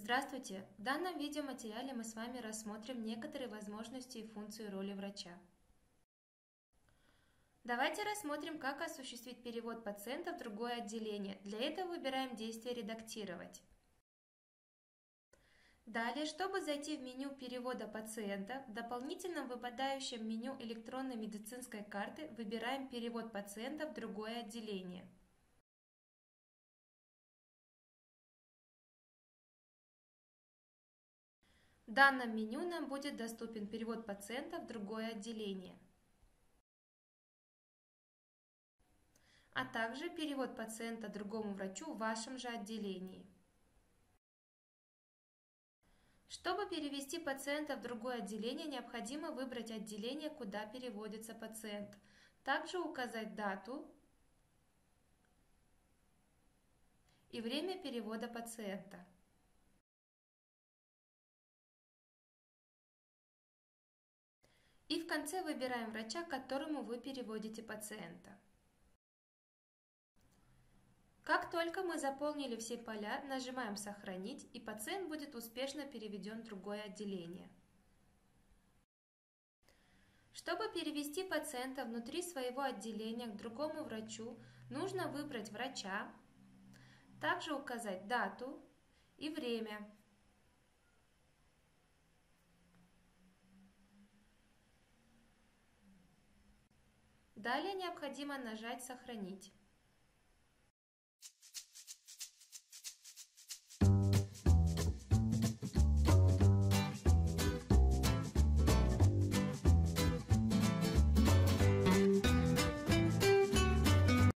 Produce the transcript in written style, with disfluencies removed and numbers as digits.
Здравствуйте! В данном видеоматериале мы с вами рассмотрим некоторые возможности и функции роли врача. Давайте рассмотрим, как осуществить перевод пациента в другое отделение. Для этого выбираем действие «Редактировать». Далее, чтобы зайти в меню перевода пациента, в дополнительном выпадающем меню электронной медицинской карты выбираем «Перевод пациента в другое отделение». В данном меню нам будет доступен перевод пациента в другое отделение, а также перевод пациента другому врачу в вашем же отделении. Чтобы перевести пациента в другое отделение, необходимо выбрать отделение, куда переводится пациент. Также указать дату и время перевода пациента. И в конце выбираем врача, к которому вы переводите пациента. Как только мы заполнили все поля, нажимаем «Сохранить», и пациент будет успешно переведен в другое отделение. Чтобы перевести пациента внутри своего отделения к другому врачу, нужно выбрать врача, также указать дату и время. Далее необходимо нажать «Сохранить».